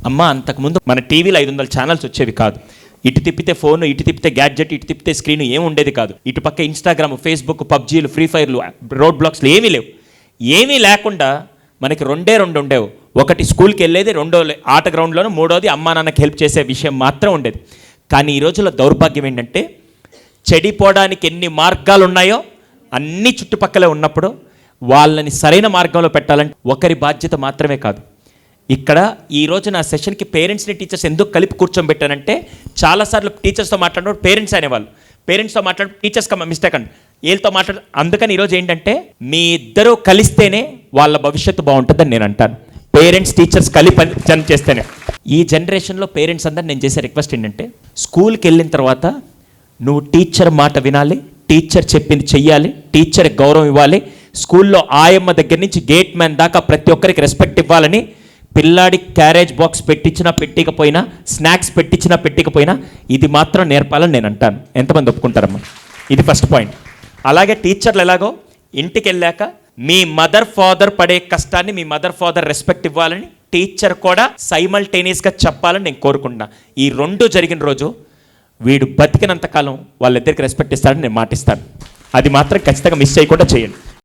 అమ్మ అంతకుముందు మన టీవీలో 500 ఛానల్స్ వచ్చేవి కాదు. ఇటు తిప్పితే ఫోన్, ఇటు తిప్పితే గ్యాడ్జెట్, ఇటు తిప్పితే స్క్రీన్, ఏమి ఉండేది కాదు. ఇటు పక్క ఇన్స్టాగ్రామ్, ఫేస్బుక్, పబ్జీలు, ఫ్రీ ఫైర్లు, రోడ్ బ్లాక్స్లు ఏమీ లేవు. ఏమీ లేకుండా మనకి రెండే ఉండేవి. ఒకటి స్కూల్కి వెళ్ళేది, రెండో ఆట గ్రౌండ్లోనూ, మూడోది అమ్మా నాన్నకి హెల్ప్ చేసే విషయం మాత్రం ఉండేది. కానీ ఈ రోజుల్లో దౌర్భాగ్యం ఏంటంటే చెడిపోవడానికి ఎన్ని మార్గాలు ఉన్నాయో అన్నీ చుట్టుపక్కలే ఉన్నప్పుడు వాళ్ళని సరైన మార్గంలో పెట్టాలంటే ఒకరి బాధ్యత మాత్రమే కాదు. ఇక్కడ ఈరోజు నా సెషన్కి పేరెంట్స్ని టీచర్స్ ఎందుకు కలిపి కూర్చోబెట్టానంటే చాలాసార్లు టీచర్స్తో మాట్లాడినప్పుడు పేరెంట్స్ అనేవాళ్ళు, పేరెంట్స్తో మాట్లాడి టీచర్స్కి మిస్టేక్ అండి, వీళ్ళతో మాట్లాడు. అందుకని ఈరోజు ఏంటంటే మీ ఇద్దరూ కలిస్తేనే వాళ్ళ భవిష్యత్తు బాగుంటుందని నేను అంటాను. పేరెంట్స్ టీచర్స్ కలిపి పని చేస్తేనే. ఈ జనరేషన్లో పేరెంట్స్ అందరు నేను చేసే రిక్వెస్ట్ ఏంటంటే స్కూల్కి వెళ్ళిన తర్వాత నువ్వు టీచర్ మాట వినాలి, టీచర్ చెప్పింది చెయ్యాలి, టీచర్ గౌరవం ఇవ్వాలి. స్కూల్లో ఆయమ్మ దగ్గర నుంచి గేట్ మ్యాన్ దాకా ప్రతి ఒక్కరికి రెస్పెక్ట్ ఇవ్వాలని, పిల్లాడికి క్యారేజ్ బాక్స్ పెట్టించినా పెట్టికపోయినా, స్నాక్స్ పెట్టించినా పెట్టికపోయినా ఇది మాత్రం నేర్పాలని నేను అంటాను. ఎంతమంది ఒప్పుకుంటారమ్మా? ఇది ఫస్ట్ పాయింట్. అలాగే టీచర్లు ఎలాగో ఇంటికి వెళ్ళాక మీ మదర్ ఫాదర్ పడే కష్టాన్ని మీ మదర్ ఫాదర్ రెస్పెక్ట్ ఇవ్వాలని టీచర్ కూడా సైమల్టేనియస్గా చెప్పాలని నేను కోరుకుంటున్నా. ఈ రెండు జరిగిన రోజు వీడు బతికినంతకాలం వాళ్ళిద్దరికి రెస్పెక్ట్ ఇస్తాడని నేను మాటిస్తాను. అది మాత్రం ఖచ్చితంగా మిస్ చేయకుండా చేయండి.